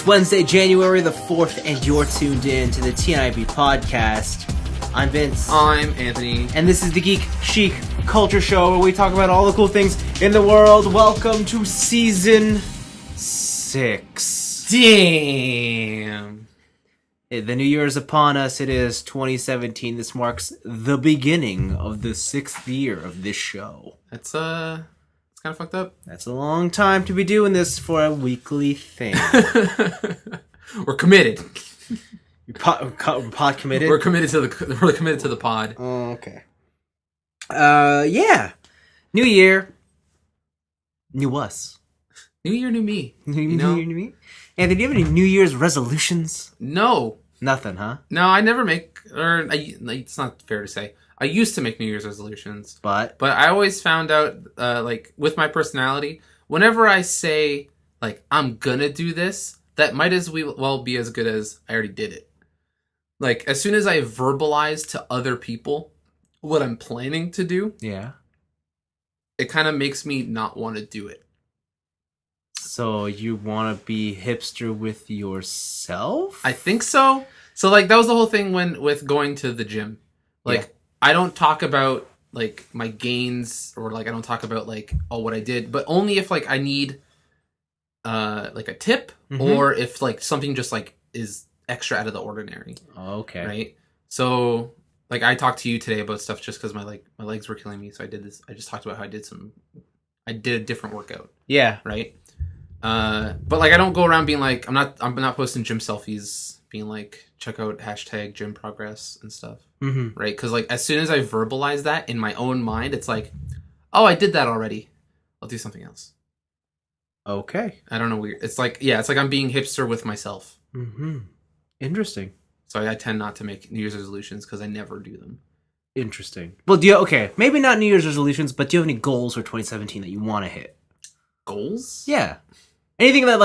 It's Wednesday, January the 4th, and you're tuned in to the tniab podcast. I'm Vince. I'm Anthony. And this is the Geek Chic Culture Show, where we talk about all the cool things in the world. Welcome to Season 6. Damn. The new year is upon us. It is 2017. This marks the beginning of the 6th year of this show. It's kind of fucked up. That's a long time to be doing this for a weekly thing. We're committed. Pod committed? We're committed to the pod. Oh, okay. Yeah. New year. New us. New year, new me. New year, new me. Anthony, do you have any New Year's resolutions? No. Nothing, huh? No, I never make, it's not fair to say. I used to make New Year's resolutions. But I always found out, with my personality, whenever I say, I'm gonna do this, that might as well be as good as I already did it. As soon as I verbalize to other people what I'm planning to do, yeah, it kind of makes me not want to do it. So you want to be hipster with yourself? I think so. So, that was the whole thing with going to the gym. Yeah. I don't talk about, my gains, or, I don't talk about, what I did, but only if, I need, a tip, or if, something just, is extra out of the ordinary. Okay. Right? So, I talked to you today about stuff just because my legs were killing me, so I did this. I just talked about how I did a different workout. Yeah. Right? But, I don't go around being, I'm not posting gym selfies, being, check out hashtag gym progress and stuff. Mm-hmm. Right? Because, as soon as I verbalize that in my own mind, it's oh, I did that already. I'll do something else. Okay. I don't know. Weird. It's it's I'm being hipster with myself. Mm-hmm. Interesting. So I tend not to make New Year's resolutions because I never do them. Interesting. Well, maybe not New Year's resolutions, but do you have any goals for 2017 that you want to hit? Goals? Yeah. Anything that,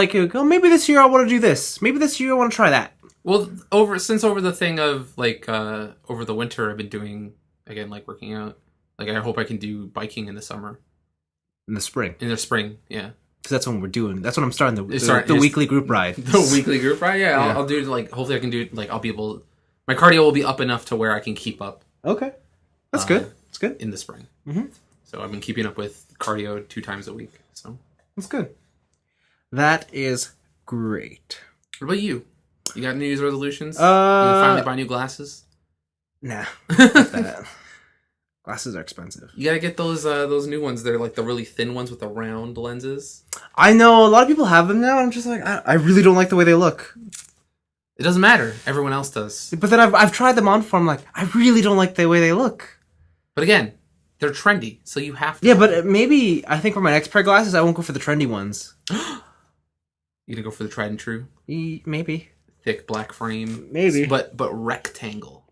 maybe this year I want to do this. Maybe this year I want to try that. Well, over the thing of, over the winter, I've been doing, again, working out. I hope I can do biking in the summer. In the spring. In the spring, yeah. Because that's when we're doing. That's when I'm starting the weekly group ride. The weekly group ride, yeah. I'll do hopefully I can do I'll be able. My cardio will be up enough to where I can keep up. Okay, that's good. That's good in the spring. Mm-hmm. So I've been keeping up with cardio 2 times a week. So that's good. That is great. What about you? You got New Year's resolutions? You gonna finally buy new glasses? Nah, not that. Glasses are expensive. You gotta get those new ones. They're the really thin ones with the round lenses. I know a lot of people have them now. I'm just I really don't like the way they look. It doesn't matter. Everyone else does. But then I've tried them on before. I'm I really don't like the way they look. But again, they're trendy, so you have to. Yeah, but maybe I think for my next pair of glasses, I won't go for the trendy ones. You gonna go for the tried and true? Maybe. Thick black frame. Maybe. But rectangle.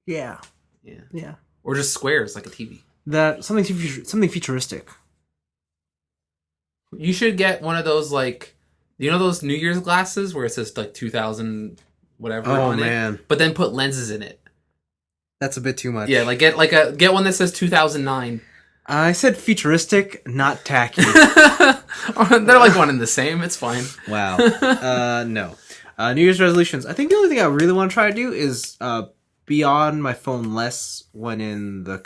Yeah. Yeah. Yeah. Or just squares like a TV. Something futuristic. You should get one of those those New Year's glasses where it says 2000 whatever on it. But then put lenses in it. That's a bit too much. Yeah, get one that says 2009. I said futuristic, not tacky. They're one and the same. It's fine. Wow. No. New Year's resolutions. I think the only thing I really want to try to do is be on my phone less when in the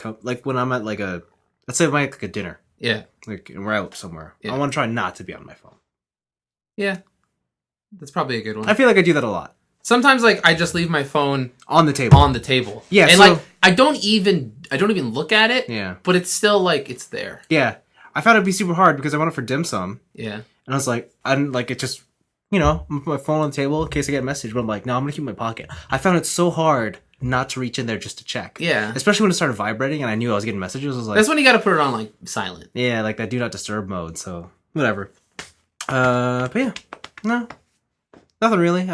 when I'm at let's say a dinner. Yeah. And we're out somewhere. Yeah. I want to try not to be on my phone. Yeah. That's probably a good one. I feel like I do that a lot. Sometimes I just leave my phone on the table. Yeah. And I don't even look at it. Yeah. But it's still it's there. Yeah. I found it'd be super hard because I went out for dim sum. Yeah. And I was it just my phone on the table in case I get a message, but I'm no, I'm gonna keep it in my pocket. I found it so hard not to reach in there just to check. Yeah. Especially when it started vibrating and I knew I was getting messages. I was that's when you gotta put it on silent. Yeah, that do not disturb mode, so whatever. But yeah. No. Nothing really.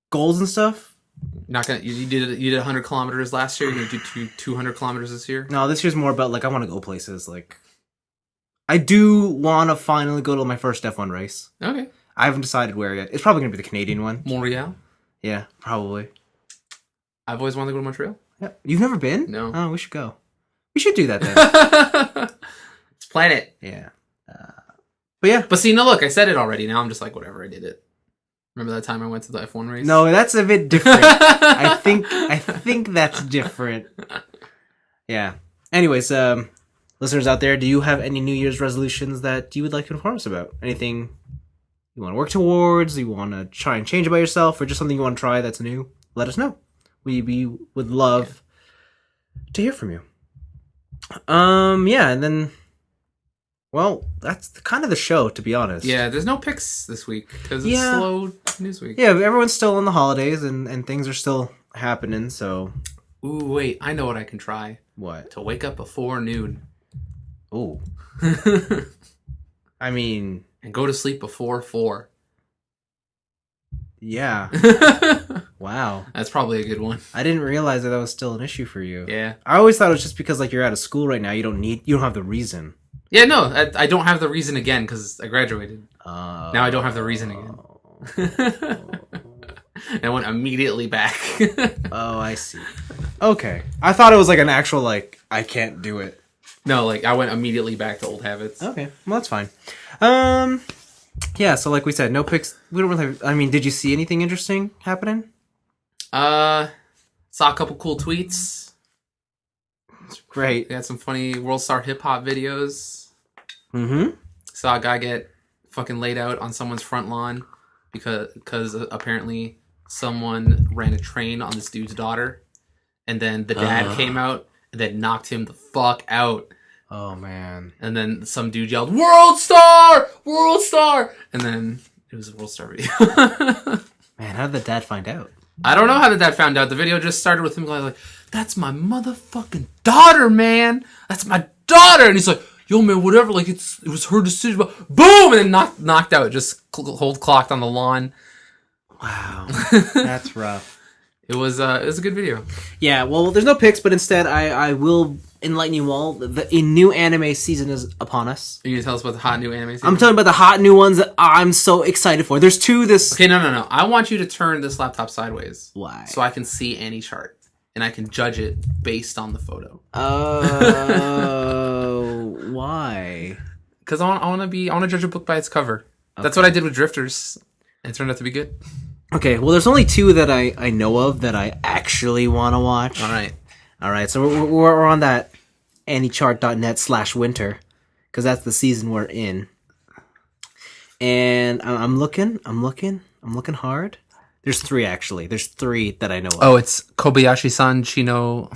Goals and stuff. Not gonna you did 100 kilometers last year, you're gonna do 200 kilometers this year? No, this year's more about I wanna go places. I do wanna finally go to my first F1 race. Okay. I haven't decided where yet. It's probably gonna be the Canadian one. Montreal? Yeah, probably. I've always wanted to go to Montreal. Yeah. You've never been? No. Oh, we should go. We should do that then. Let's plan it. Yeah. But yeah. But see, no, look, I said it already. Now I'm just like, whatever, I did it. Remember that time I went to the F1 race? No, that's a bit different. I think that's different. Yeah. Anyways, listeners out there, do you have any New Year's resolutions that you would like to inform us about? Anything you want to work towards? You want to try and change about yourself, or just something you want to try that's new? Let us know. We would love to hear from you. Yeah, and then, well, that's kind of the show, to be honest. Yeah, there's no picks this week because it's slow news week. Yeah, everyone's still on the holidays and things are still happening, so. Ooh, wait, I know what I can try. What? To wake up before noon. Ooh. I mean. And go to sleep before 4. Yeah. Wow. That's probably a good one. I didn't realize that was still an issue for you. Yeah. I always thought it was just because like you're out of school right now. You don't have the reason. Yeah, no, I don't have the reason again because I graduated. Now I don't have the reason again. I went immediately back. Oh, I see. Okay. I thought it was like an actual like I can't do it. No, like I went immediately back to old habits. Okay. Well, that's fine. Yeah, so like we said, no picks. We don't really I mean, did you see anything interesting happening? Saw a couple cool tweets. Great. We had some funny World Star Hip Hop videos. Mm-hmm. Saw a guy get fucking laid out on someone's front lawn because apparently someone ran a train on this dude's daughter, and then the dad came out and then knocked him the fuck out. Oh man! And then some dude yelled, "World Star! World Star!" And then it was a World Star video. Man, how did the dad find out? I don't know how the dad found out. The video just started with him going like, "That's my motherfucking daughter, man. That's my daughter." And he's like, "Yo, man, whatever. Like, it was her decision." But boom, and then knocked out. Just clocked on the lawn. Wow, that's rough. It was a good video. Yeah, well, there's no picks, but instead, I will enlighten you all. A new anime season is upon us. Are you gonna tell us about the hot new anime season? I'm telling you about the hot new ones that I'm so excited for. There's 2 this... Okay, no. I want you to turn this laptop sideways. Why? So I can see any chart. And I can judge it based on the photo. Oh, why? Because I want to judge a book by its cover. Okay. That's what I did with Drifters. And it turned out to be good. Okay, well, there's only 2 that I know of that I actually want to watch. All right, so we're on that anychart.net/winter, because that's the season we're in. And I'm looking hard. There's 3, actually. There's 3 that I know of. Oh, it's Kobayashi-san Chino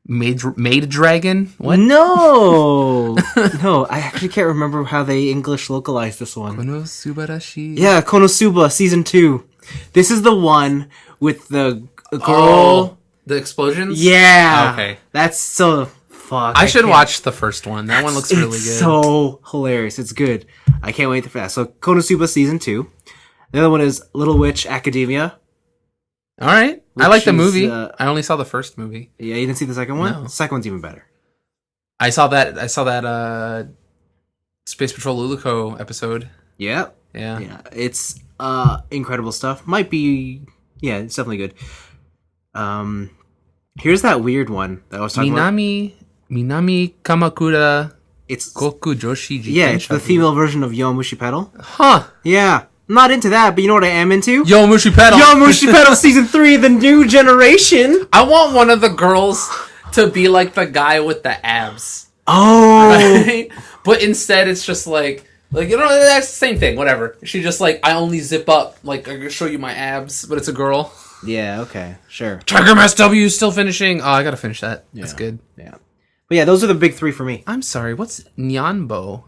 Maid Dragon? What? No! No, I actually can't remember how they English localized this one. Konosubarashi? Yeah, Konosuba, Season 2. This is the one with the girl... Oh, the explosions? Yeah! Okay. That's so... Fuck. I should watch the first one. That one looks really good. It's so hilarious. It's good. I can't wait for that. So, Konosuba Season 2. The other one is Little Witch Academia. All right. I like the movie. I only saw the first movie. Yeah, you didn't see the second one? No. The second one's even better. I saw that Space Patrol Luluco episode. Yeah. Yeah. It's incredible stuff. Might be... Yeah, it's definitely good. Here's that weird one that I was talking about. Minami Kamakura... It's Goku Joshi Jitensha. Yeah, it's the female version of Yomushi Pedal. Huh. Yeah. I'm not into that, but you know what I am into? Yomushi Pedal. Yomushi Pedal Season 3, the new generation. I want one of the girls to be like the guy with the abs. Oh. Right? But instead it's just like, you know, that's the same thing, whatever. She just like, I only zip up, like, I can show you my abs, but it's a girl. Yeah, okay, sure. Tiger Mask W is still finishing. Oh, I gotta finish that. Yeah. That's good. Yeah. But yeah, those are the big 3 for me. I'm sorry, what's Nyanbo?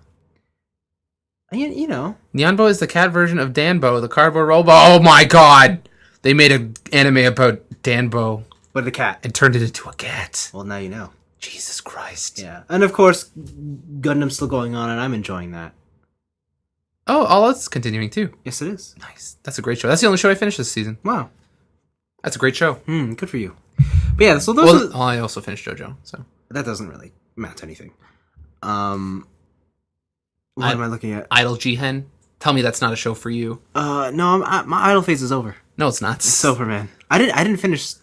You know. Nyanbo is the cat version of Danbo, the cardboard robot. Oh my god! They made an anime about Danbo. But the cat. And turned it into a cat. Well, now you know. Jesus Christ. Yeah. And of course, Gundam's still going on, and I'm enjoying that. Oh, all that's continuing too. Yes, it is. Nice. That's a great show. That's the only show I finished this season. Wow. That's a great show. Good for you. But yeah, so those I also finished JoJo, so. That doesn't really amount to anything. What am I looking at? Idol Jihen. Tell me that's not a show for you. No, my idol phase is over. No, it's not. It's over, man. I didn't finish.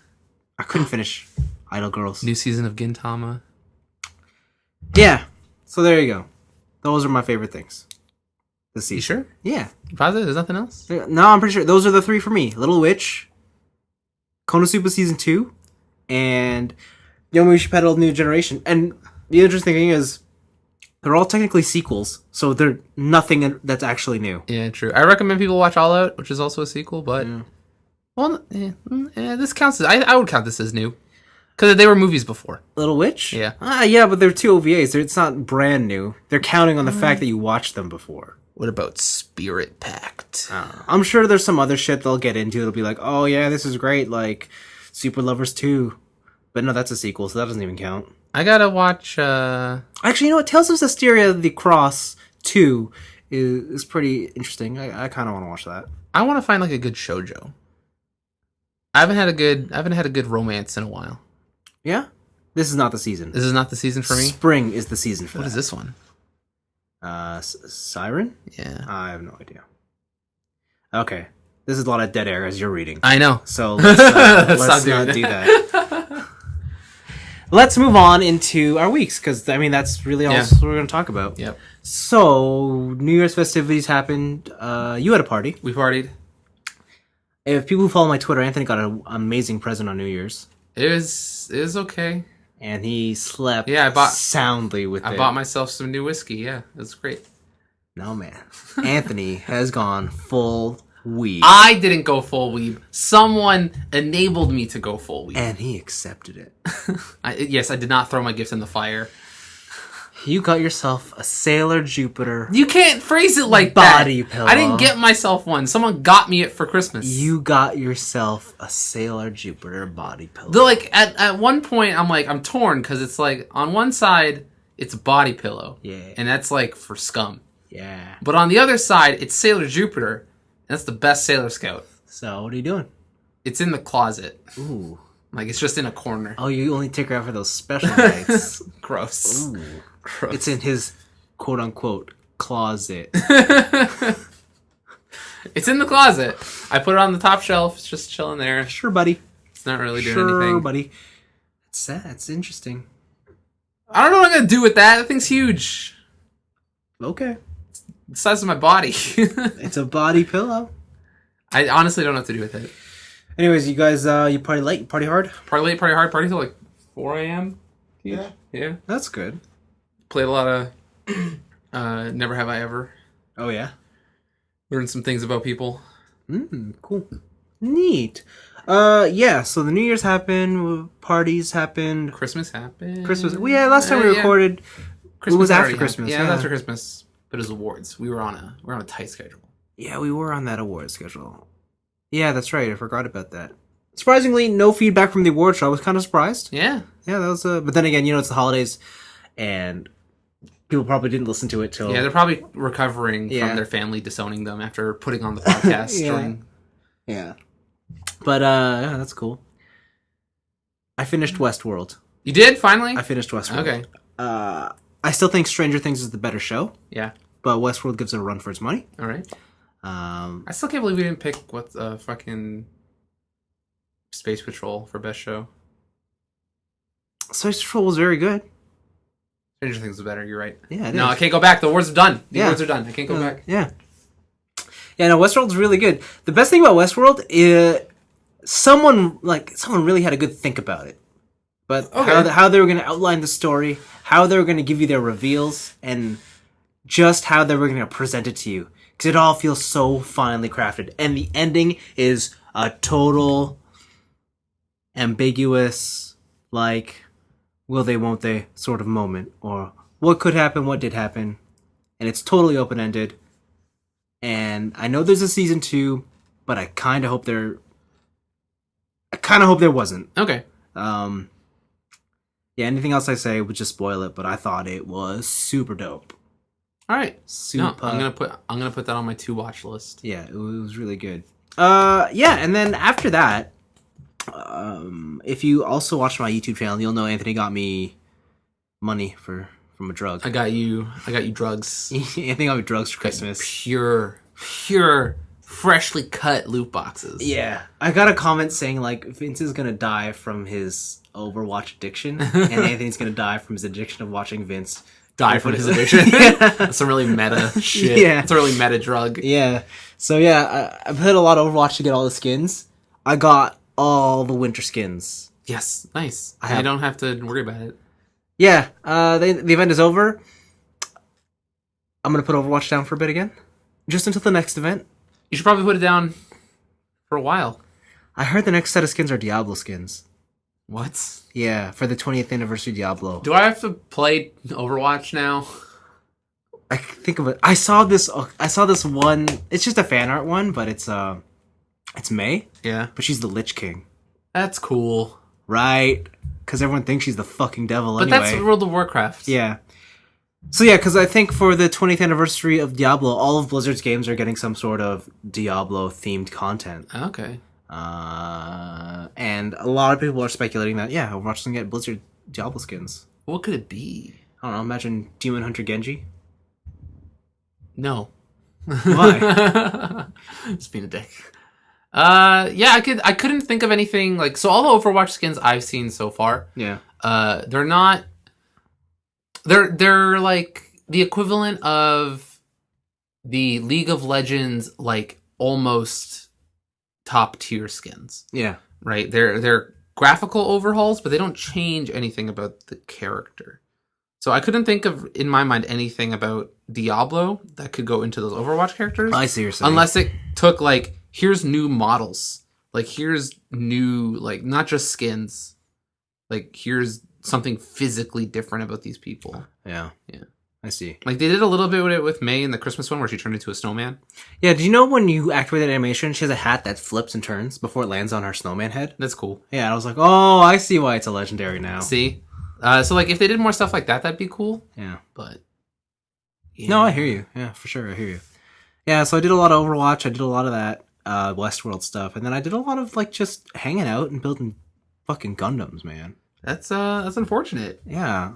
I couldn't finish Idol Girls. New season of Gintama. Yeah. So there you go. Those are my favorite things. this season. You sure? Yeah. You positive? There's nothing else? No, I'm pretty sure. Those are the 3 for me. Little Witch, Konosuba Season 2, and Yomiuri Pedal New Generation. And the interesting thing is, they're all technically sequels, so they're nothing that's actually new. Yeah, true. I recommend people watch All Out, which is also a sequel, but... Yeah. Well, this counts as... I would count this as new. Because they were movies before. Little Witch? Yeah. Yeah, but they're 2 OVAs. It's not brand new. They're counting on the fact that you watched them before. What about Spirit Pact? I'm sure there's some other shit they'll get into. It'll be like, oh yeah, this is great, like Super Lovers 2. But no, that's a sequel, so that doesn't even count. I gotta watch... Actually, you know what? Tales of Zestiria, The Cross 2 is pretty interesting. I kind of want to watch that. I want to find like a good shoujo. I haven't had a good romance in a while. Yeah? This is not the season. This is not the season for me? Spring is the season for What that. is this one? Siren? Yeah. I have no idea. Okay. This is a lot of dead air as you're reading. I know. So let's not do that. Let's move on into our weeks, because, I mean, that's really all we're going to talk about. Yep. So, New Year's festivities happened. You had a party. We partied. If people who follow my Twitter, Anthony got an amazing present on New Year's. It was okay. And he slept soundly with it. I bought myself some new whiskey, yeah. It was great. No, man. Anthony has gone full weeb. I didn't go full weeb. Someone enabled me to go full weeb. And he accepted it. Yes, I did not throw my gift in the fire. You got yourself a Sailor Jupiter. You can't phrase it like body that. pillow. I didn't get myself one. Someone got me it for Christmas. You got yourself a Sailor Jupiter body pillow. Though, like, at one point, I'm torn, because it's like, on one side, it's a body pillow. Yeah. And that's, like, for scum. Yeah. But on the other side, it's Sailor Jupiter. And that's the best Sailor Scout. So, what are you doing? It's in the closet. Ooh. Like, it's just in a corner. Oh, you only take her out for those special nights. Gross. Ooh. Gross. It's in his quote-unquote closet. It's in the closet. I put it on the top shelf. It's just chilling there. Sure, buddy. It's not really doing anything. Sure, buddy. It's sad. It's interesting. I don't know what I'm going to do with that. That thing's huge. Okay. It's the size of my body. It's a body pillow. I honestly don't know what to do with it. Anyways, you guys, you party late? You party hard? Party late, party hard, party till like 4 a.m. Yeah. Yeah. That's good. Played a lot of Never Have I Ever. Oh, yeah? Learned some things about people. Cool. Neat. Yeah, so the New Year's happened, parties happened. Christmas happened. Christmas. Well, yeah, last time we recorded, Christmas it was after happened. Christmas. Yeah, it was after Christmas. But it was awards. We were on a tight schedule. Yeah, we were on that award schedule. Yeah, that's right. I forgot about that. Surprisingly, no feedback from the award show. I was kind of surprised. Yeah. Yeah, that was but then again, it's the holidays, and people probably didn't listen to it till... Yeah, they're probably recovering from their family disowning them after putting on the podcast during... Yeah. But, yeah, that's cool. I finished Westworld. You did, finally? I finished Westworld. Okay. I still think Stranger Things is the better show. Yeah. But Westworld gives it a run for its money. All right. I still can't believe we didn't pick what's fucking Space Patrol for best show. Space Patrol was very good. Stranger Things was better, you're right. Yeah, I can't go back. The awards are done. The awards are done. I can't go back. Yeah. Yeah, no, Westworld's really good. The best thing about Westworld is someone really had a good think about it. But how they were going to outline the story, how they were going to give you their reveals, and just how they were going to present it to you. Because it all feels so finely crafted. And the ending is a total ambiguous, like, will they, won't they sort of moment. Or what could happen, what did happen. And it's totally open-ended. And I know there's a season 2, but I kind of hope there wasn't. Okay. Yeah, anything else I say would just spoil it, but I thought it was super dope. All right. Super. No, I'm gonna put that on my to watch list. Yeah, it was really good. Yeah, and then after that, if you also watch my YouTube channel, you'll know Anthony got me money from a drug. I got you drugs. Anthony got me drugs for Christmas. Pure, freshly cut loot boxes. Yeah, I got a comment saying like Vince is gonna die from his Overwatch addiction, and Anthony's gonna die from his addiction of watching Vince die from his addiction. That's some really meta shit. Yeah. It's a really meta drug. Yeah. So yeah, I played a lot of Overwatch to get all the skins. I got all the winter skins. Yes, nice. I don't have to worry about it. Yeah, the event is over. I'm gonna put Overwatch down for a bit again, just until the next event. You should probably put it down for a while. I heard the next set of skins are Diablo skins. What? Yeah, for the 20th anniversary Diablo. Do I have to play Overwatch now? I think of it. I saw this one. It's just a fan art one, but it's May. Yeah, but she's the Lich King. That's cool, right? Because everyone thinks she's the fucking devil. But anyway. That's World of Warcraft. Yeah. So yeah, because I think for the 20th anniversary of Diablo, all of Blizzard's games are getting some sort of Diablo-themed content. Okay. And a lot of people are speculating that, yeah, Overwatch can get Blizzard Diablo skins. What could it be? I don't know, imagine Demon Hunter Genji? No. Why? Just being a dick. Yeah, I couldn't think of anything, like, so all the Overwatch skins I've seen so far, yeah, they're not, they're like the equivalent of the League of Legends, like, almost top tier skins. Yeah. Right? They're graphical overhauls, but they don't change anything about the character. So I couldn't think of, in my mind, anything about Diablo that could go into those Overwatch characters. I see what you're saying. Unless it took, like, here's new models. Like, here's new, like, not just skins. Like, here's something physically different about these people. Yeah. Yeah. I see. Like, they did a little bit with it with May in the Christmas one where she turned into a snowman. Yeah, do you know when you activate that animation, she has a hat that flips and turns before it lands on her snowman head? That's cool. Yeah, I was like, oh, I see why it's a legendary now. See? So, like, if they did more stuff like that, that'd be cool. Yeah. But, yeah. No, I hear you. Yeah, for sure, I hear you. Yeah, so I did a lot of Overwatch, I did a lot of that Westworld stuff, and then I did a lot of, like, just hanging out and building fucking Gundams, man. That's unfortunate. Yeah.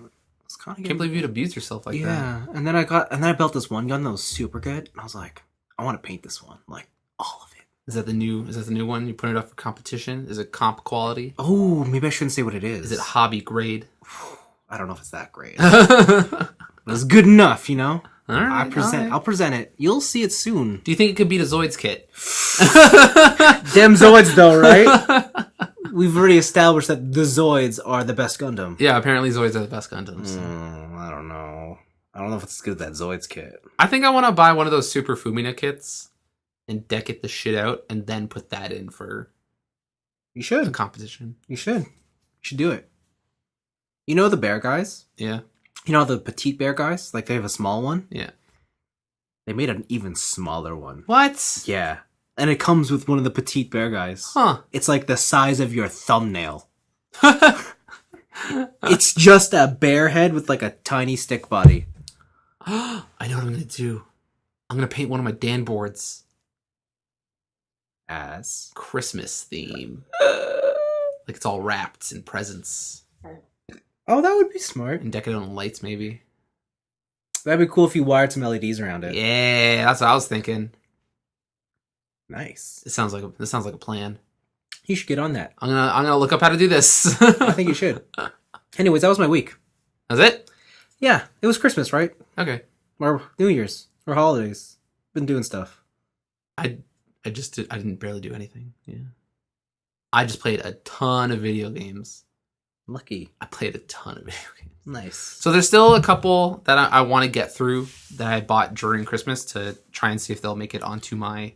I can't believe you'd abuse yourself like that. Yeah, and then I built this one gun that was super good, and I was like, I want to paint this one, like, all of it. Is that the new one? You put it up for competition? Is it comp quality? Oh, maybe I shouldn't say what it is. Is it hobby grade? I don't know if it's that great. But it's good enough, you know? All right, I'll present it. You'll see it soon. Do you think it could beat a Zoids kit? Damn Zoids, though, right? We've already established that the Zoids are the best Gundam. Yeah, apparently Zoids are the best Gundams. I don't know. I don't know if it's as good as that Zoids kit. I think I want to buy one of those Super Fumina kits and deck it the shit out and then put that in for you should. the competition. You should. You should do it. You know the bear guys? Yeah. You know the petite bear guys? Like, they have a small one? Yeah. They made an even smaller one. What? Yeah. And it comes with one of the petite bear guys. Huh. It's like the size of your thumbnail. It's just a bear head with like a tiny stick body. I know what I'm going to do. I'm going to paint one of my Dan boards. As Christmas theme. Like it's all wrapped in presents. Oh, that would be smart. And deck it on lights, maybe. That'd be cool if you wired some LEDs around it. Yeah, that's what I was thinking. Nice. This sounds like a plan. You should get on that. I'm gonna look up how to do this. I think you should. Anyways, that was my week. That's it? Yeah, it was Christmas, right? Okay. Or New Year's. Or holidays. Been doing stuff. I didn't barely do anything. Yeah. I just played a ton of video games. Lucky. I played a ton of video games. Nice. So there's still a couple that I want to get through that I bought during Christmas to try and see if they'll make it onto my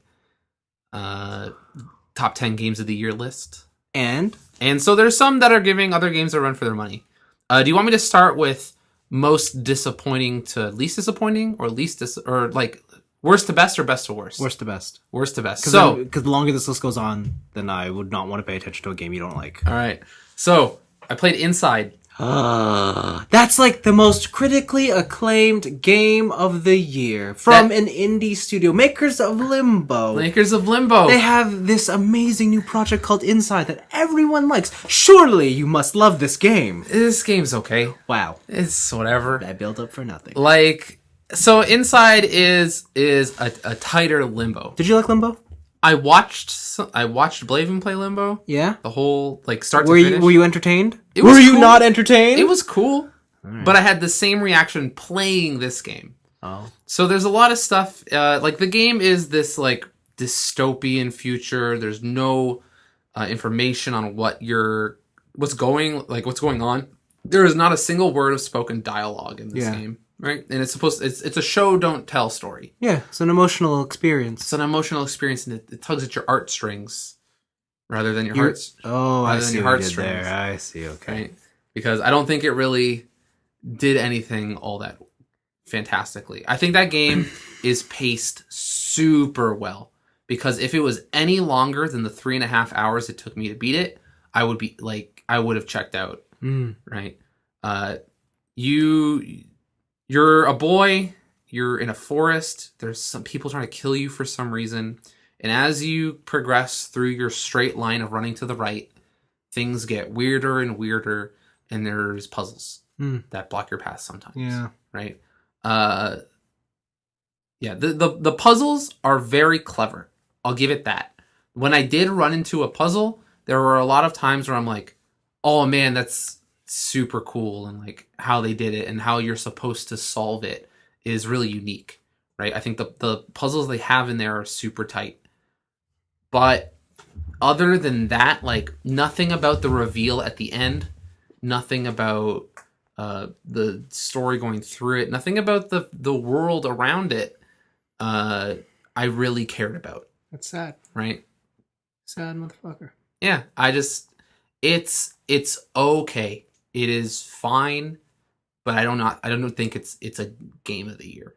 top 10 games of the year list. And so there's some that are giving other games a run for their money. Do you want me to start with most disappointing to least disappointing, or or like worst to best or best to worst? Worst to best. Worst to best. So, because the longer this list goes on, then I would not want to pay attention to a game you don't like. All right. So I played Inside. That's like the most critically acclaimed game of the year from an indie studio, makers of Limbo. They have this amazing new project called Inside that everyone likes. Surely you must love this game. This game's okay. Wow. It's whatever. I built up for nothing. Like, so Inside is a tighter Limbo. Did you like Limbo? I watched Blaven play Limbo. Yeah. The whole, like, start to finish. Were you entertained? Were you not entertained? It was cool. right. But I had the same reaction playing this game. Oh. So there's a lot of stuff. Like the game is this like dystopian future. There's no information on what's going on. There is not a single word of spoken dialogue in this game, right? And it's a show don't tell story. Yeah, it's an emotional experience. It's an emotional experience, and it tugs at your art strings rather than your hearts. Oh, rather I than see your what you did heartstrings. there. I see. Okay. Right? Because I don't think it really did anything all that fantastically. I think that game is paced super well. Because if it was any longer than the 3.5 hours it took me to beat it, I would have checked out. Right? You're a boy. You're in a forest. There's some people trying to kill you for some reason. And as you progress through your straight line of running to the right, things get weirder and weirder, and there's puzzles that block your path sometimes. Yeah. Right? Yeah, the puzzles are very clever. I'll give it that. When I did run into a puzzle, there were a lot of times where I'm like, oh man, that's super cool. And like how they did it and how you're supposed to solve it is really unique, right? I think the puzzles they have in there are super tight. But other than that, like nothing about the reveal at the end, nothing about the story going through it, nothing about the world around it, I really cared about. That's sad. Right? Sad motherfucker. Yeah, it's okay. It is fine, but I don't think it's a game of the year.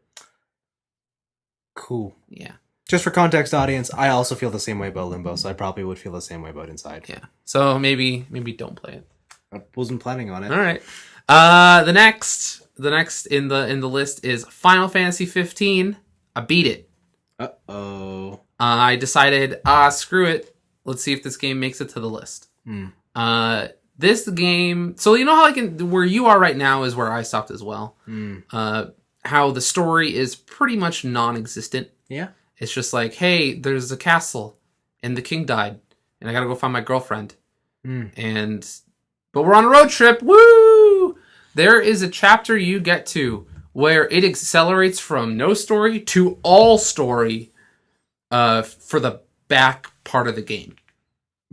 Cool. Yeah. Just for context, audience, I also feel the same way about Limbo, so I probably would feel the same way about Inside. Yeah. So maybe don't play it. I wasn't planning on it. All right. The next in the list is Final Fantasy 15. I beat it. Uh-oh. I decided, screw it. Let's see if this game makes it to the list. This game, so you know how where you are right now is where I stopped as well. How the story is pretty much non-existent. Yeah. It's just like, hey, there's a castle, and the king died, and I gotta go find my girlfriend. But we're on a road trip. Woo! There is a chapter you get to where it accelerates from no story to all story for the back part of the game.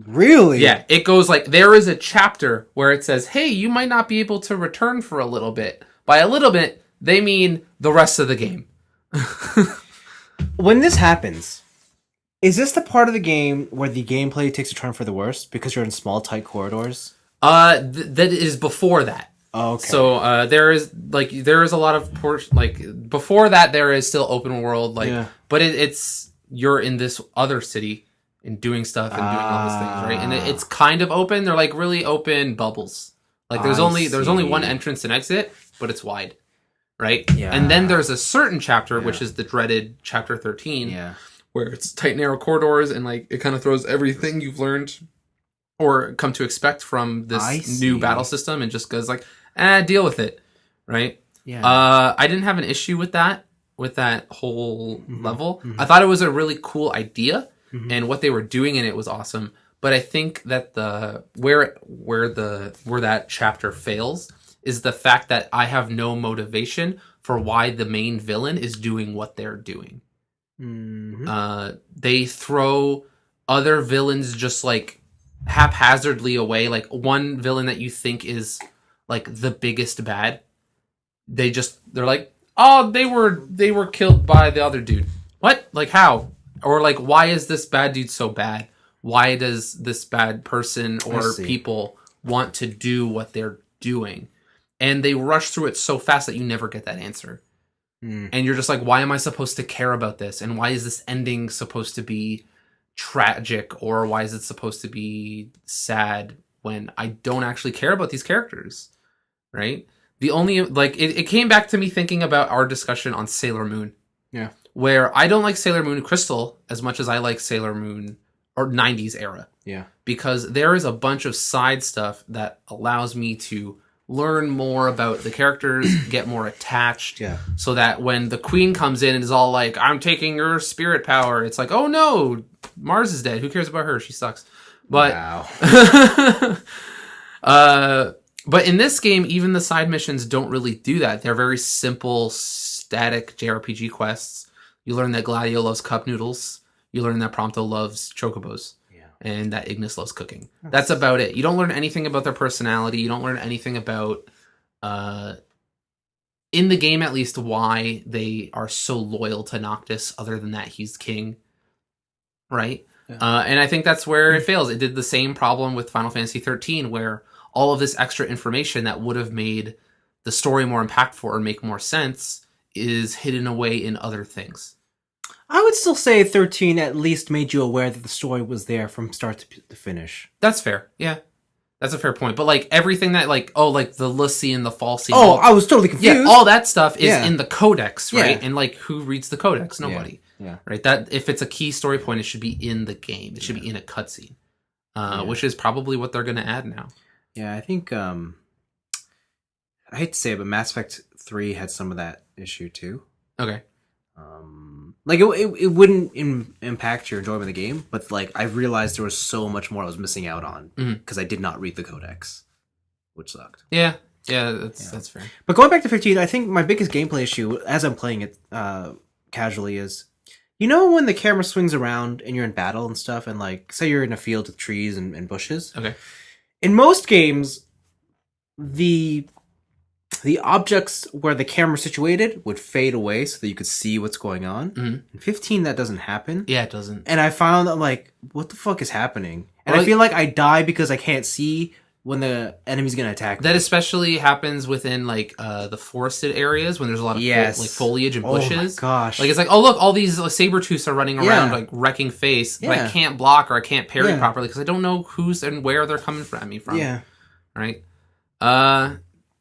Really? Yeah, it goes like, there is a chapter where it says, hey, you might not be able to return for a little bit. By a little bit, they mean the rest of the game. When this happens, is this the part of the game where the gameplay takes a turn for the worse because you're in small, tight corridors? That is before that. Oh, okay. So there is a lot of before that there is still open world but it's you're in this other city and doing stuff and doing all those things, right? And it's kind of open. They're like really open bubbles. Like there's only one entrance and exit, but it's wide, right? Yeah. And then there's a certain chapter which is the dreaded chapter 13, where it's tight narrow corridors and like it kind of throws everything you've learned or come to expect from this new battle system and just goes like, deal with it, right? Yeah. I didn't have an issue with that whole level. I thought it was a really cool idea, and what they were doing in it was awesome. But I think that where that chapter fails is the fact that I have no motivation for why the main villain is doing what they're doing. They throw other villains just like haphazardly away. Like one villain that you think is like the biggest bad, they're like, oh, they were killed by the other dude. What? Like how? Or like, why is this bad dude so bad? Why does this bad person or people want to do what they're doing? And they rush through it so fast that you never get that answer. And you're just like, why am I supposed to care about this? And why is this ending supposed to be tragic? Or why is it supposed to be sad when I don't actually care about these characters? Right? The only, like, it came back to me thinking about our discussion on Sailor Moon. Yeah. Where I don't like Sailor Moon Crystal as much as I like Sailor Moon or 90s era. Yeah. Because there is a bunch of side stuff that allows me to learn more about the characters, get more attached. Yeah. So that when the queen comes in and is all like, I'm taking your spirit power, it's like, oh no, Mars is dead. Who cares about her? She sucks. But, wow. But in this game, even the side missions don't really do that. They're very simple, static JRPG quests. You learn that Gladio loves cup noodles. You learn that Prompto loves chocobos. Yeah. And that Ignis loves cooking. That's about it. You don't learn anything about their personality. You don't learn anything about, in the game at least, why they are so loyal to Noctis, other than that he's king. Right? Yeah. And I think that's where it fails. It did the same problem with Final Fantasy 13, where all of this extra information that would have made the story more impactful or make more sense is hidden away in other things. I would still say 13 at least made you aware that the story was there from start to finish. That's fair. Yeah. That's a fair point. But like everything that like the Lucy and the Falsy. Oh, I was totally confused. Yeah, all that stuff is in the codex, right? Yeah. And like who reads the codex? Nobody. Yeah. Right? That if it's a key story point, it should be in the game. It should be in a cutscene. Which is probably what they're gonna add now. Yeah, I think I hate to say it, but Mass Effect 3 had some of that issue too. Okay. Like it wouldn't impact your enjoyment of the game, but like I realized there was so much more I was missing out on because I did not read the codex, which sucked. Yeah, that's fair. But going back to 15, I think my biggest gameplay issue as I'm playing it casually is, you know, when the camera swings around and you're in battle and stuff, and like say you're in a field with trees and bushes. Okay. In most games, the objects where the camera's situated would fade away so that you could see what's going on. In 15, that doesn't happen. Yeah, it doesn't. And I found that, like, what the fuck is happening? And I feel like I die because I can't see when the enemy's going to attack me. That especially happens within, like, the forested areas when there's a lot of foliage and bushes. Oh my gosh. Like, it's like, oh, look, all these saber-tooths are running around, like, wrecking face, but I can't block or I can't parry properly because I don't know who's and where they're coming at me from. Yeah. Right?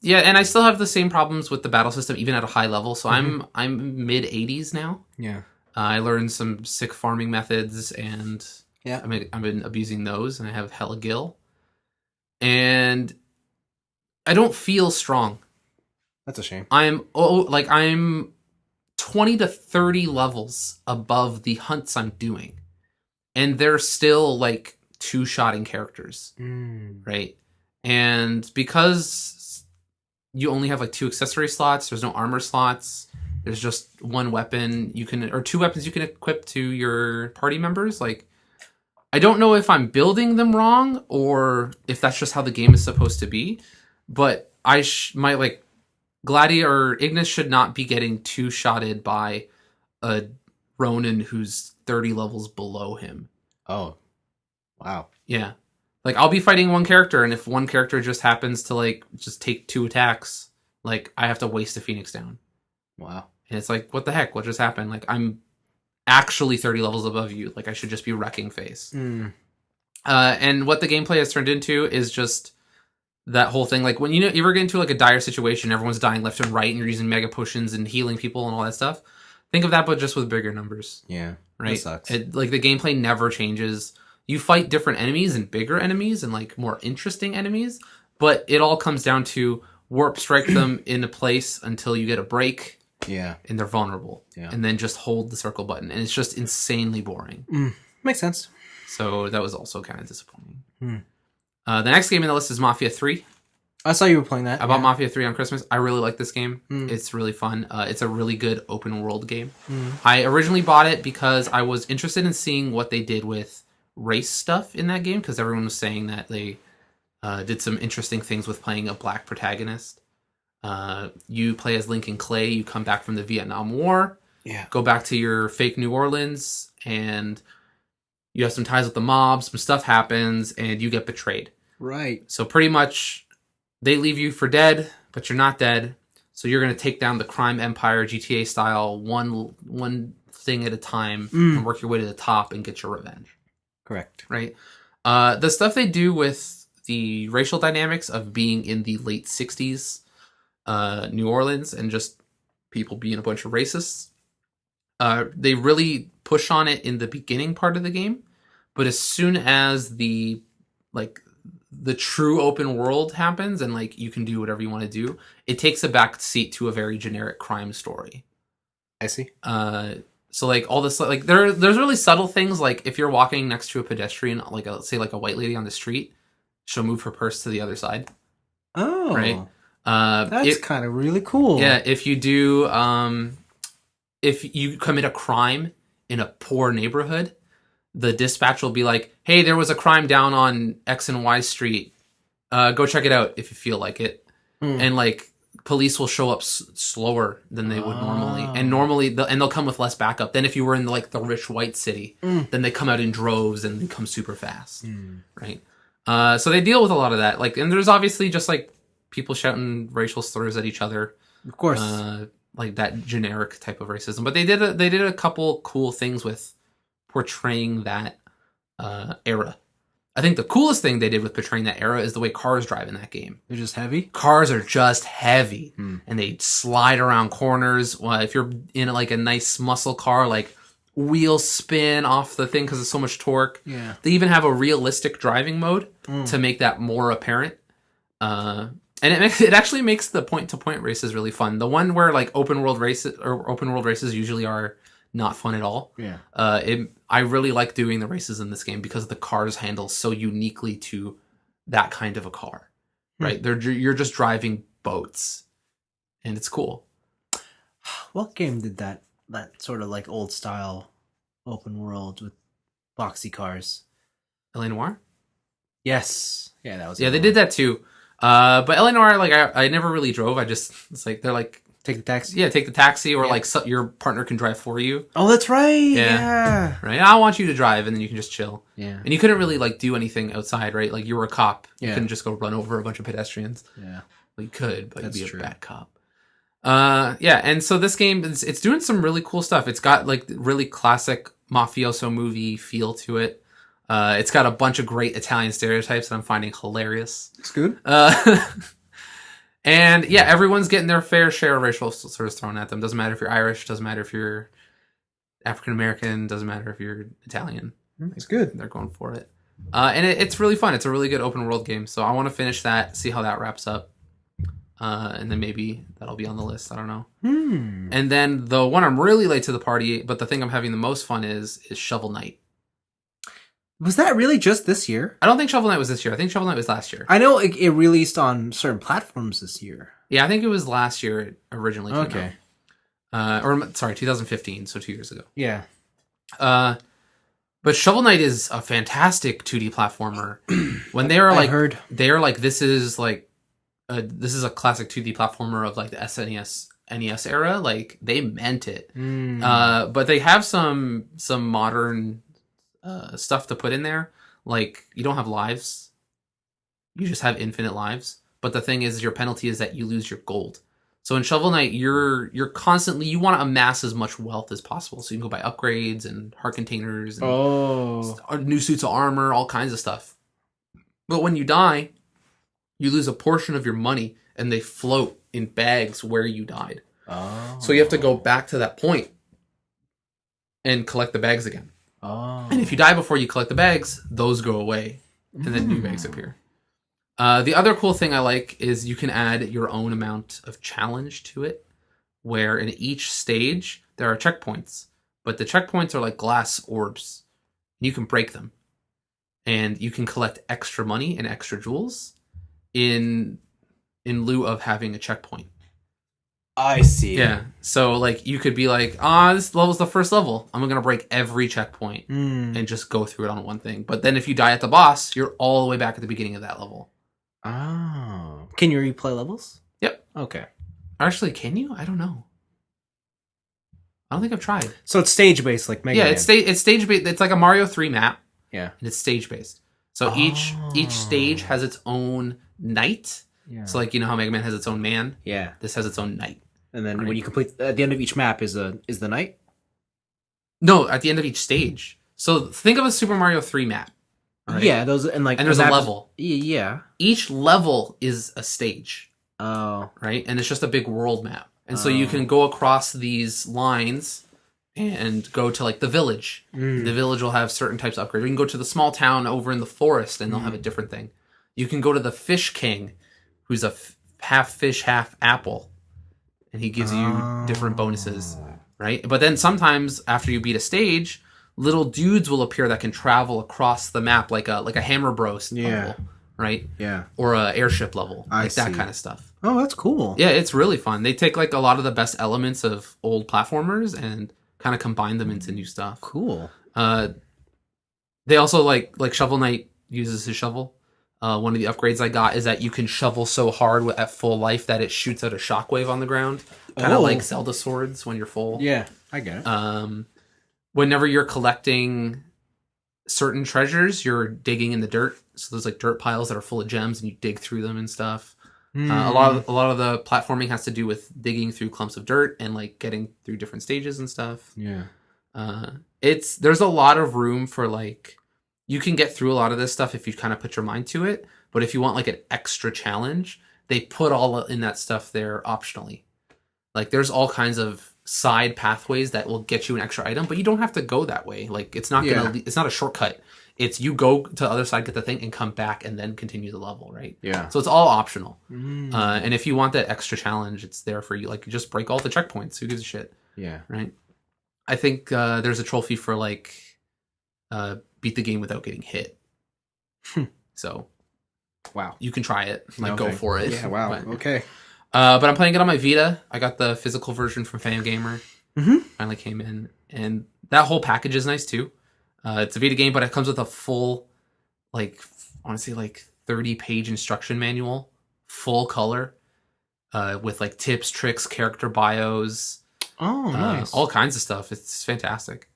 Yeah, and I still have the same problems with the battle system, even at a high level. So I'm mid 80s now. Yeah, I learned some sick farming methods, and I've been abusing those, and I have hella gil, and I don't feel strong. That's a shame. I'm 20 to 30 levels above the hunts I'm doing, and they're still like two-shotting characters, right? And because you only have like 2 accessory slots, there's no armor slots, there's just one weapon or 2 weapons you can equip to your party members. Like, I don't know if I'm building them wrong or if that's just how the game is supposed to be, but my like Gladia or Ignis should not be getting two-shotted by a Ronin who's 30 levels below him. Oh, wow. Yeah. Like, I'll be fighting one character, and if one character just happens to, like, just take 2 attacks, like, I have to waste a Phoenix down. Wow. And it's like, what the heck? What just happened? Like, I'm actually 30 levels above you. Like, I should just be wrecking face. And what the gameplay has turned into is just that whole thing. Like, when you ever get into, like, a dire situation, everyone's dying left and right, and you're using mega potions and healing people and all that stuff. Think of that, but just with bigger numbers. Yeah. Right? That sucks. Like, the gameplay never changes. You fight different enemies and bigger enemies and like more interesting enemies, but it all comes down to warp strike them in a place until you get a break. Yeah. And they're vulnerable. Yeah. And then just hold the circle button. And it's just insanely boring. Makes sense. So that was also kind of disappointing. The next game in the list is Mafia 3. I saw you were playing that. I bought Mafia 3 on Christmas. I really like this game. It's really fun. It's a really good open world game. I originally bought it because I was interested in seeing what they did with race stuff in that game, because everyone was saying that they did some interesting things with playing a black protagonist. You play as Lincoln Clay. You come back from the Vietnam War. Yeah. Go back to your fake New Orleans, and you have some ties with the mob. Some stuff happens, and you get betrayed. Right. So pretty much, they leave you for dead, but you're not dead. So you're going to take down the crime empire, GTA style, one thing at a time, and work your way to the top and get your revenge. Correct. Right. The stuff they do with the racial dynamics of being in the late 60s New Orleans and just people being a bunch of racists, they really push on it in the beginning part of the game. But as soon as the true open world happens and like you can do whatever you want to do, it takes a back seat to a very generic crime story. I see. So like all this, like there's really subtle things. Like if you're walking next to a pedestrian, like let's say like a white lady on the street, she'll move her purse to the other side. Oh, right? That's kind of really cool. Yeah, if you do, if you commit a crime in a poor neighborhood, the dispatch will be like, "Hey, there was a crime down on X and Y Street. Go check it out if you feel like it." And like police will show up slower than they would normally, and they'll come with less backup than if you were in like the rich white city. Then they come out in droves and they come super fast, right? So they deal with a lot of that. Like, and there's obviously just like people shouting racial slurs at each other, Of course. like that generic type of racism. But they did a couple cool things with portraying that era. I think the coolest thing they did with portraying that era is the way cars drive in that game. They're just heavy? Cars are just heavy, and they slide around corners. Well, if you're in like a nice muscle car, like wheels spin off the thing because it's so much torque. Yeah. They even have a realistic driving mode to make that more apparent. And it actually makes the point-to-point races really fun. The one where like open world races usually are not fun at all. Yeah. I really like doing the races in this game because the cars handle so uniquely to that kind of a car, right? You're just driving boats, and it's cool. What game did that sort of like old style open world with boxy cars? L.A. Noire? Yes. Yeah, that was. Yeah, they did that too. But L.A. Noire, like I never really drove. It's like they're like. Take the taxi? Yeah, take the taxi, or like your partner can drive for you. Oh, that's right. Yeah. Right. I want you to drive, and then you can just chill. Yeah. And you couldn't really like do anything outside, right? Like you were a cop. You Yeah. couldn't just go run over a bunch of pedestrians. Yeah. Well, you could, but That's you'd be true. a bad cop. Yeah. And so this game, it's doing some really cool stuff. It's got like really classic mafioso movie feel to it. It's got a bunch of great Italian stereotypes that I'm finding hilarious. It's good. And yeah, everyone's getting their fair share of racial slurs thrown at them. Doesn't matter if you're Irish, doesn't matter if you're African American, doesn't matter if you're Italian. It's good. They're going for it. And it's really fun. It's a really good open world game. So I want to finish that, see how that wraps up. And then maybe that'll be on the list. I don't know. And then the one I'm really late to the party, but the thing I'm having the most fun is Shovel Knight. Was that really just this year? I don't think Shovel Knight was this year. I think Shovel Knight was last year. I know it released on certain platforms this year. Yeah, I think it was last year it originally came Okay. out. Or sorry, 2015, so 2 years ago. Yeah. But Shovel Knight is a fantastic 2D platformer. When they are like, they're like, this is a classic 2D platformer of like the SNES, NES era. Like they meant it. But they have some modern stuff to put in there. Like you don't have lives, you just have infinite lives. But the thing is, your penalty is that you lose your gold. So in Shovel Knight, you're constantly, you want to amass as much wealth as possible. So you can go buy upgrades and heart containers and new suits of armor, all kinds of stuff. But when you die, you lose a portion of your money, and they float in bags where you died. So you have to go back to that point and collect the bags again. And if you die before you collect the bags, those go away, and then new bags appear. The other cool thing I like is you can add your own amount of challenge to it, where in each stage there are checkpoints, but the checkpoints are like glass orbs. You can break them, and you can collect extra money and extra jewels in lieu of having a checkpoint. I see. Yeah. So like you could be like, this level's the first level. I'm gonna break every checkpoint and just go through it on one thing. But then if you die at the boss, you're all the way back at the beginning of that level. Oh. Can you replay levels? Yep. Okay. Actually, can you? I don't know. I don't think I've tried. So it's stage based like Mega Man. It's stage based. It's like a Mario 3 map. Yeah. And it's stage based. So each stage has its own knight. Yeah. So like you know how Mega Man has its own man? Yeah. This has its own knight. And then when you complete at the end of each map is the knight? No, at the end of each stage. So think of a Super Mario 3 map. Right? Yeah, those and there's a level. Yeah. Each level is a stage. Oh. Right? And it's just a big world map. And so you can go across these lines and go to like the village. The village will have certain types of upgrades. You can go to the small town over in the forest and they'll have a different thing. You can go to the Fish King, who's a half fish, half apple. And he gives you different bonuses, right? But then sometimes after you beat a stage, little dudes will appear that can travel across the map like a Hammer Bros level, right? Yeah. Or a airship level, I like that see. kind of stuff. Oh, that's cool. Yeah, it's really fun. They take like a lot of the best elements of old platformers and kind of combine them into new stuff. Cool. They also like Shovel Knight uses his shovel. One of the upgrades I got is that you can shovel so hard at full life that it shoots out a shockwave on the ground, kind of like Zelda swords when you're full. Yeah, I get it. Whenever you're collecting certain treasures, you're digging in the dirt. So there's like dirt piles that are full of gems, and you dig through them and stuff. A lot of the platforming has to do with digging through clumps of dirt and like getting through different stages and stuff. Yeah. There's a lot of room for like, you can get through a lot of this stuff if you kind of put your mind to it. But if you want like an extra challenge, they put all in that stuff there optionally. Like there's all kinds of side pathways that will get you an extra item, but you don't have to go that way. Like it's not it's not a shortcut. It's you go to the other side, get the thing, and come back, and then continue the level, right? Yeah. So it's all optional. And if you want that extra challenge, it's there for you. Like, you just break all the checkpoints. Who gives a shit? Yeah. Right? I think there's a trophy for, like, beat the game without getting hit. So, wow. You can try it. Like, go for it. Yeah, wow. But, okay. But I'm playing it on my Vita. I got the physical version from Fangamer. Finally came in. And that whole package is nice, too. It's a Vita game, but it comes with a full, like, I want to say, like, 30-page instruction manual, full color, with, like, tips, tricks, character bios. Oh, nice. All kinds of stuff. It's fantastic.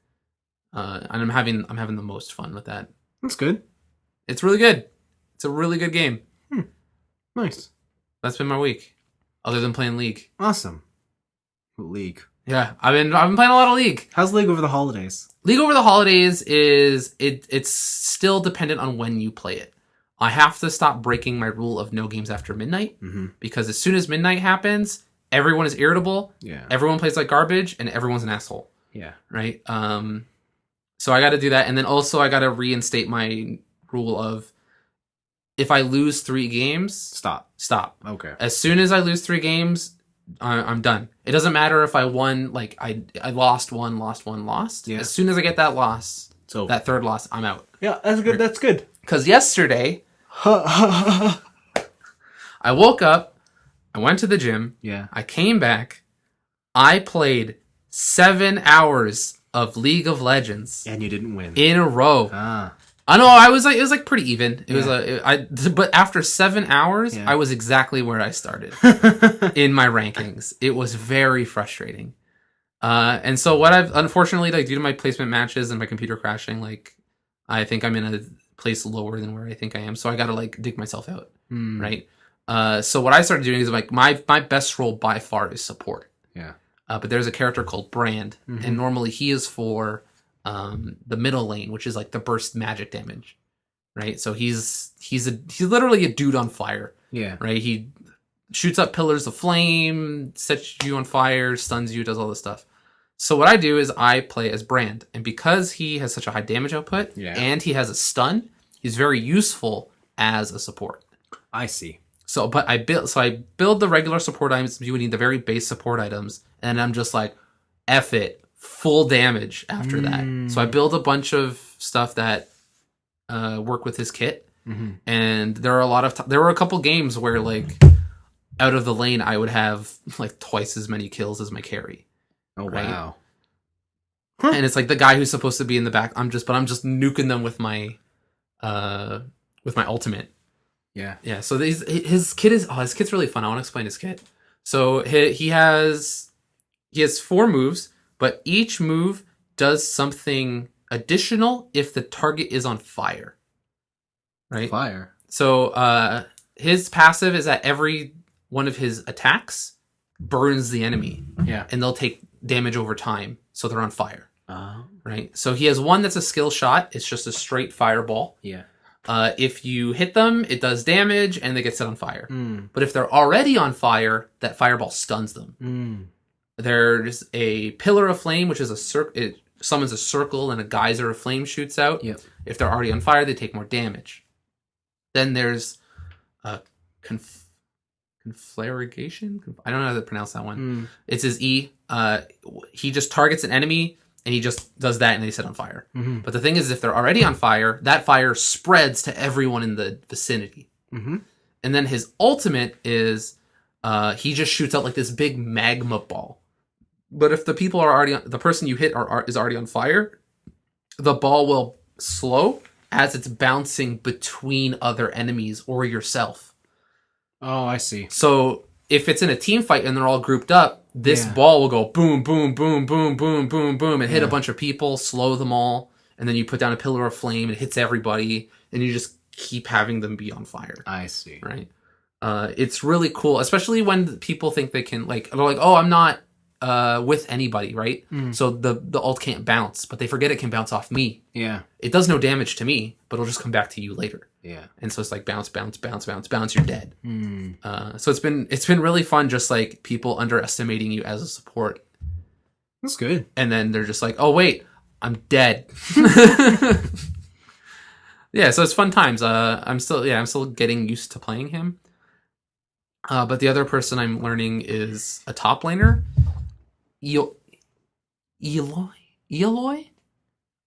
And I'm having the most fun with that. That's good. It's really good. It's a really good game. Nice. That's been my week, other than playing League. Awesome. League. Yeah, I've been playing a lot of League. How's League over the holidays? League over the holidays it's still dependent on when you play it. I have to stop breaking my rule of no games after midnight, because as soon as midnight happens, everyone is irritable. Yeah. Everyone plays like garbage, and everyone's an asshole. Yeah. Right. So I got to do that, and then also I got to reinstate my rule of, if I lose 3 games, stop. Okay. As soon as I lose 3 games, I'm done. It doesn't matter if I won, like I lost one. Yeah. As soon as I get that loss, that third loss, I'm out. Yeah, that's good. That's good. Because yesterday, I woke up, I went to the gym, I came back, I played 7 hours of League of Legends. And you didn't win. In a row. I know, it was like pretty even. It was but after 7 hours, I was exactly where I started in my rankings. It was very frustrating. And so what I've, unfortunately, like, due to my placement matches and my computer crashing, like, I think I'm in a place lower than where I think I am. So I got to, like, dig myself out. Right. So what I started doing is, like, my best role by far is support. Yeah. But there's a character called Brand, and normally he is for the middle lane, which is like the burst magic damage, right? So he's literally a dude on fire. Yeah. Right. He shoots up pillars of flame, sets you on fire, stuns you, does all this stuff. So what I do is I play as Brand, and because he has such a high damage output, and he has a stun, he's very useful as a support. I see. So, I build the regular support items. You would need the very base support items, and I'm just like, F it. Full damage after that. So I build a bunch of stuff that work with his kit. And there are there were a couple games where, like, out of the lane I would have like twice as many kills as my carry. Oh, right? Wow. And it's like the guy who's supposed to be in the back, I'm just nuking them with my ultimate. Yeah. Yeah, so his kit's really fun. I want to explain his kit. So he has 4 moves. But each move does something additional if the target is on fire. Right? Fire. So his passive is that every one of his attacks burns the enemy. Yeah. And they'll take damage over time. So they're on fire. Right? So he has one that's a skill shot. It's just a straight fireball. Yeah. If you hit them, it does damage and they get set on fire. But if they're already on fire, that fireball stuns them. There's a pillar of flame, which is a circle. It summons a circle and a geyser of flame shoots out. Yep. If they're already on fire, they take more damage. Then there's conflagration. I don't know how to pronounce that one. It's his E. He just targets an enemy and he just does that and they set on fire. But the thing is, if they're already on fire, that fire spreads to everyone in the vicinity. Mm-hmm. And then his ultimate is he just shoots out like this big magma ball. But if the people are already the person you hit is already on fire, the ball will slow as it's bouncing between other enemies or yourself. Oh, I see. So if it's in a team fight and they're all grouped up, this ball will go boom, boom, boom, boom, boom, boom, boom, and hit a bunch of people, slow them all, and then you put down a pillar of flame, it hits everybody, and you just keep having them be on fire. I see. Right? It's really cool, especially when people think they can, like, they're like, oh, I'm not with anybody, right? So the ult can't bounce, but they forget it can bounce off me. Yeah. It does no damage to me, but it'll just come back to you later. Yeah. And so it's like bounce, bounce, bounce, bounce, bounce, you're dead. So it's been really fun, just like people underestimating you as a support. That's good. And then they're just like, oh wait, I'm dead. Yeah, so it's fun times. I'm still getting used to playing him. But the other person I'm learning is a top laner. Eloy?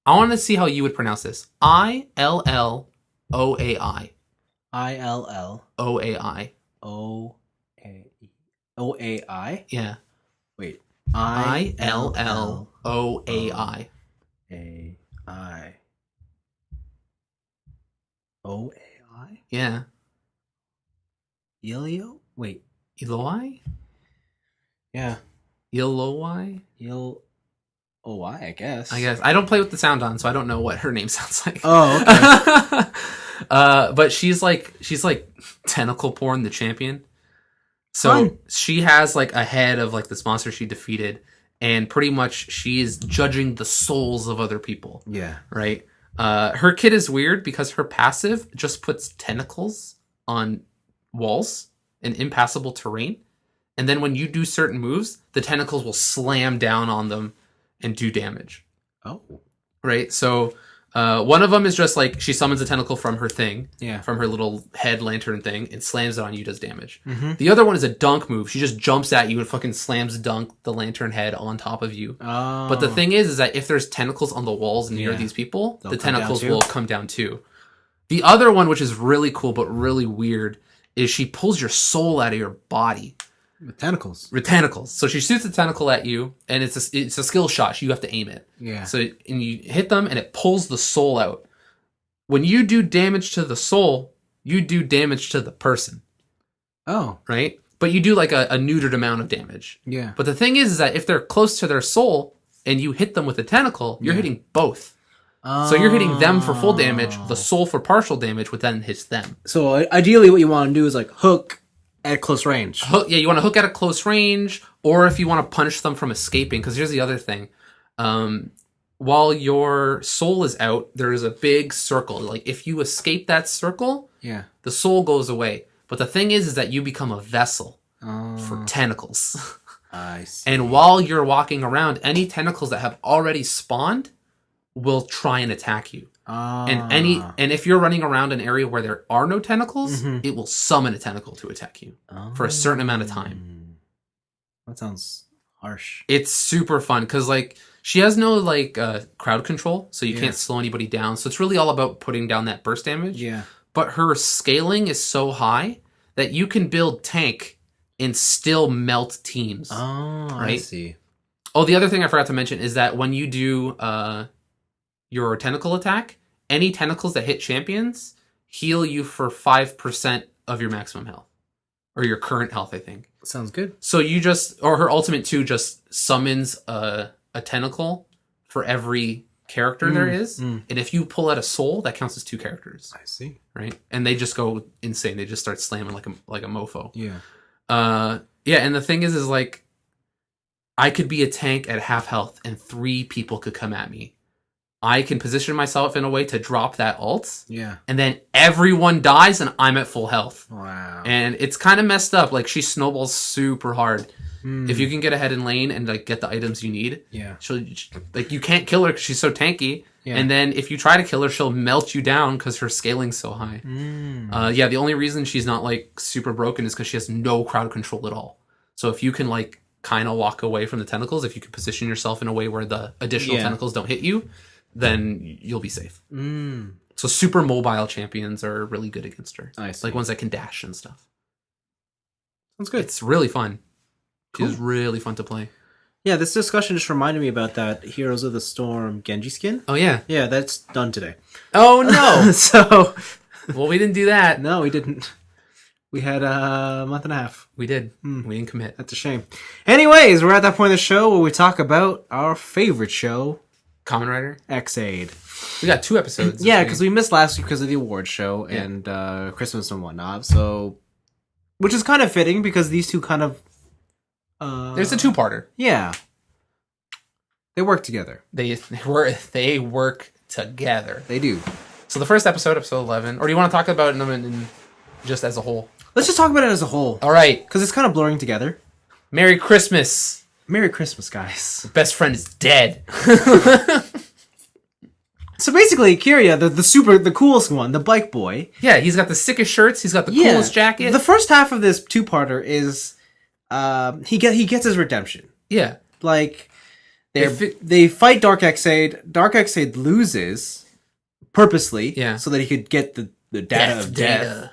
I want to see how you would pronounce this. Illoai. Illooai. Oai. Yeah. Wait. Illoai. AI. OAI? Yeah. Elio? Wait. Eloi? Yeah. Eloi? I guess. I don't play with the sound on, so I don't know what her name sounds like. Oh, okay. But she's like tentacle porn the champion. So Fun. she has like a head of like this monster she defeated, and pretty much she is judging the souls of other people. Yeah. Right? Her kit is weird because her passive just puts tentacles on walls and impassable terrain. And then when you do certain moves, the tentacles will slam down on them and do damage. Oh. Right? So one of them is just like she summons a tentacle from her thing, from her little head lantern thing, and slams it on you, does damage. Mm-hmm. The other one is a dunk move. She just jumps at you and fucking slams dunk the lantern head on top of you. Oh. But the thing is that if there's tentacles on the walls near these people, the tentacles will come down too. The other one, which is really cool but really weird, is she pulls your soul out of your body. With tentacles. So she shoots a tentacle at you, and it's a skill shot. You have to aim it. Yeah. So and you hit them, and it pulls the soul out. When you do damage to the soul, you do damage to the person. Oh. Right? But you do like a neutered amount of damage. Yeah. But the thing is that if they're close to their soul, and you hit them with a tentacle, you're hitting both. Oh. So you're hitting them for full damage, the soul for partial damage, which then hits them. So ideally what you want to do is like hook at close range. You want to hook at a close range, or if you want to punish them from escaping, because here's the other thing. While your soul is out, there is a big circle. Like, if you escape that circle, the soul goes away. But the thing is that you become a vessel for tentacles. I see. And while you're walking around, any tentacles that have already spawned will try and attack you. And if you're running around an area where there are no tentacles, it will summon a tentacle to attack you for a certain amount of time. That sounds harsh. It's super fun because like she has no like crowd control, so you can't slow anybody down. So it's really all about putting down that burst damage. Yeah. But her scaling is so high that you can build tank and still melt teams. Oh, right? I see. Oh, the other thing I forgot to mention is that when you do your tentacle attack, any tentacles that hit champions heal you for 5% of your maximum health. Or your current health, I think. Sounds good. So or her ultimate 2 just summons a tentacle for every character there is. And if you pull out a soul, that counts as 2 characters. I see. Right? And they just go insane. They just start slamming like a mofo. Yeah. And the thing is like, I could be a tank at half health and 3 people could come at me. I can position myself in a way to drop that ult. Yeah. And then everyone dies and I'm at full health. Wow. And it's kind of messed up. Like, she snowballs super hard. If you can get ahead in lane and like get the items you need, she'll like, you can't kill her because she's so tanky. Yeah. And then if you try to kill her, she'll melt you down because her scaling's so high. The only reason she's not like super broken is because she has no crowd control at all. So if you can like kind of walk away from the tentacles, if you can position yourself in a way where the additional tentacles don't hit you, then you'll be safe. So So super mobile champions are really good against her. I see. Like ones that can dash and stuff. Sounds good. It's really fun. Cool. She's really fun to play. Yeah, this discussion just reminded me about that Heroes of the Storm Genji skin. Oh, yeah. Yeah, that's done today. Oh, no! So... Well, we didn't do that. No, we didn't. We had a month and a half. We did. We didn't commit. That's a shame. Anyways, we're at that point of the show where we talk about our favorite show, Kamen Rider? X-Aid. We got 2 episodes. Yeah, because we missed last week because of the award show and Christmas and whatnot. So, which is kind of fitting because these two kind of... There's a 2-parter. Yeah. They work together. They work together. They do. So the first episode 11, or do you want to talk about them in just as a whole? Let's just talk about it as a whole. All right. Because it's kind of blurring together. Merry Christmas. Merry Christmas, guys. Best friend is dead. So basically, Kirya, the coolest one, the bike boy. Yeah, he's got the sickest shirts. He's got the coolest jacket. The first half of this 2-parter is he gets his redemption. Yeah. Like they fight Dark X-Aid. Dark X-Aid loses purposely, so that he could get the data of death.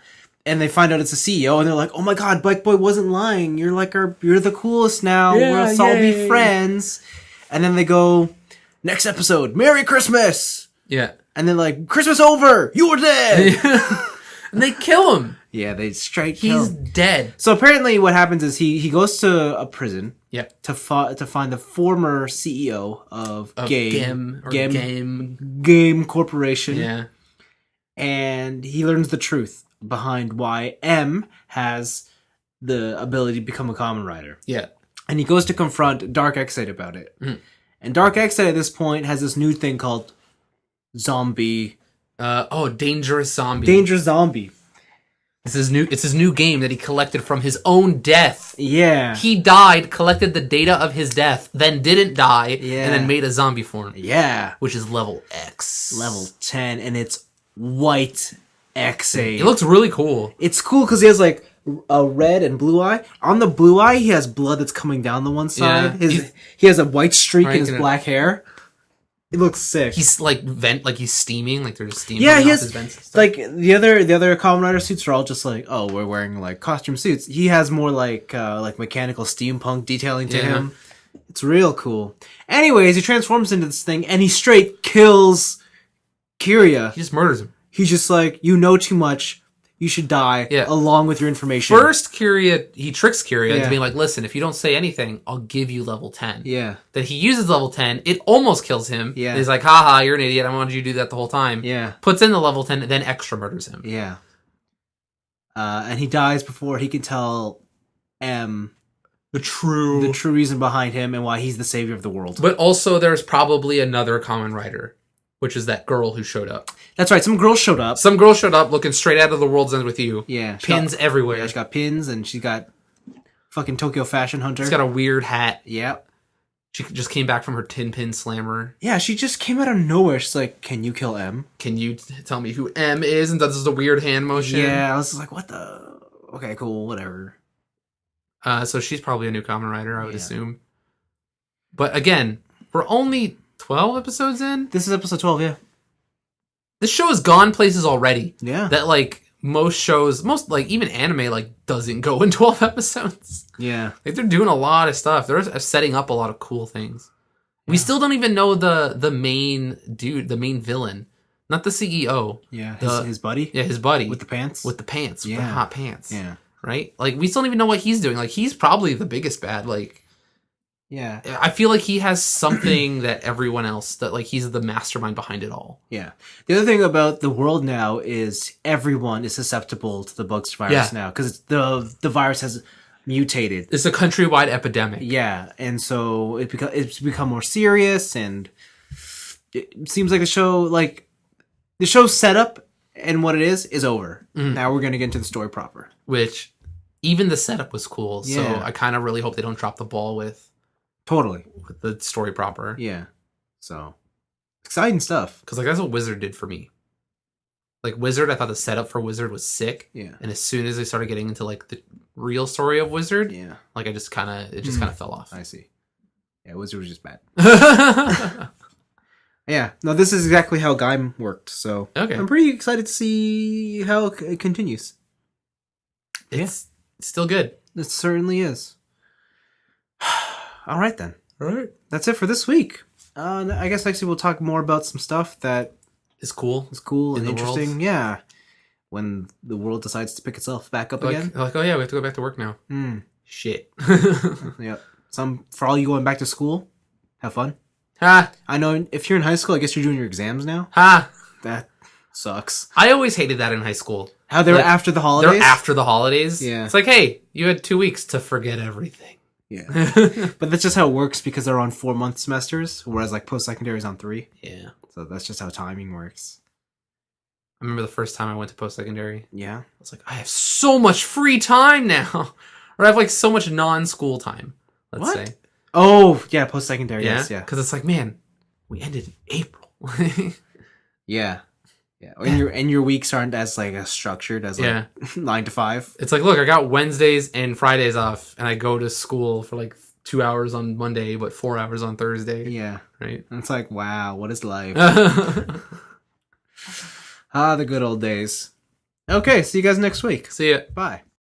And they find out it's the CEO, and they're like, "Oh my God, Bike Boy wasn't lying. You're like you're the coolest now. Let's all be friends." And then they go, "Next episode, Merry Christmas." Yeah. And then like, "Christmas over. You're dead." And they kill him. Yeah, they straight kill him. He's dead. So apparently, what happens is he goes to a prison. Yeah. To find the former CEO of Game Corporation. Yeah. And he learns the truth behind why M has the ability to become a Kamen Rider. Yeah. And he goes to confront Dark X-Aid about it. And Dark X-Aid at this point has this new thing called Zombie. Dangerous Zombie. Dangerous Zombie. It's his new game that he collected from his own death. Yeah. He died, collected the data of his death, then didn't die, and then made a zombie form. Yeah. Which is level X. Level 10, and it's white X-Aid. It looks really cool. It's cool because he has like a red and blue eye. On the blue eye, he has blood that's coming down the one side. Yeah. He has a white streak in his black hair. It looks sick. He's like he's steaming, like there's steam. Yeah, he has his vents and stuff. like the other Kamen Rider suits are all just like, oh, we're wearing like costume suits. He has more like mechanical steampunk detailing to him. It's real cool. Anyways, he transforms into this thing and he straight kills Kirya. He just murders him. He's just like, you know too much. You should die along with your information. First, he tricks Kirya into being like, listen, if you don't say anything, I'll give you level 10. Yeah. Then he uses level 10. It almost kills him. Yeah. He's like, haha, you're an idiot. I wanted you to do that the whole time. Yeah. Puts in the level 10, then extra murders him. Yeah. And he dies before he can tell M the true reason behind him and why he's the savior of the world. But also, there's probably another Kamen Rider, which is that girl who showed up. That's right. Some girl showed up. Some girl showed up looking straight out of the World's End with you. Yeah. Pins everywhere. Yeah, she's got pins and she's got fucking Tokyo Fashion Hunter. She's got a weird hat. Yep. She just came back from her Tin Pin Slammer. Yeah, she just came out of nowhere. She's like, can you kill M? Can you tell me who M is? And does the weird hand motion. Yeah, I was like, what the... Okay, cool, whatever. So she's probably a new Kamen Rider, I would assume. But again, we're only 12 episodes in? This is episode 12, yeah. This show has gone places already. Yeah. That, like, most shows, like, even anime, like, doesn't go in 12 episodes. Yeah. Like, they're doing a lot of stuff. They're setting up a lot of cool things. Yeah. We still don't even know the main dude, the main villain. Not the CEO. Yeah, his buddy? Yeah, his buddy. With the pants? With the pants. Yeah. With the hot pants. Yeah. Right? Like, we still don't even know what he's doing. Like, he's probably the biggest bad, like... Yeah. I feel like he has something that everyone else, that like he's the mastermind behind it all. Yeah. The other thing about the world now is everyone is susceptible to the bugs virus now because the virus has mutated. It's a countrywide epidemic. Yeah. And so it's become more serious and it seems like the show's setup and what it is over. Mm-hmm. Now we're going to get into the story proper. Which even the setup was cool. Yeah. So I kind of really hope they don't drop the ball with the story proper. Yeah. So exciting stuff. Because like that's what Wizard did for me. Like Wizard, I thought the setup for Wizard was sick. Yeah. And as soon as they started getting into like the real story of Wizard, like it just kind of fell off. I see. Yeah, Wizard was just bad. Yeah. No, this is exactly how Gaim worked. So Okay. I'm pretty excited to see how it continues. It's still good. It certainly is. All right, then. All right. That's it for this week. I guess next week we'll talk more about some stuff that It's cool. is cool In and the interesting. world. Yeah. When the world decides to pick itself back up again. Like, oh yeah, we have to go back to work now. Shit. Yeah. For all you going back to school, have fun. Ha! I know if you're in high school, I guess you're doing your exams now. Ha! That sucks. I always hated that in high school. How they were Like, after the holidays? They're after the holidays. Yeah. It's like, hey, you had 2 weeks to forget everything. Yeah. But that's just how it works because they're on 4-month semesters, whereas like post-secondary is on 3. Yeah. So that's just how timing works. I remember the first time I went to post-secondary. Yeah. I was like, I have so much free time now. Or I have like so much non-school time, let's say. Oh, yeah, post-secondary, Yeah? yes, yeah. Because it's like, man, we ended in April. Yeah. Yeah. And your weeks aren't as like as structured as like 9 to 5. It's like, look, I got Wednesdays and Fridays off, and I go to school for like 2 hours on Monday, but 4 hours on Thursday. Yeah. Right? And it's like, wow, what is life? The good old days. Okay, see you guys next week. See ya. Bye.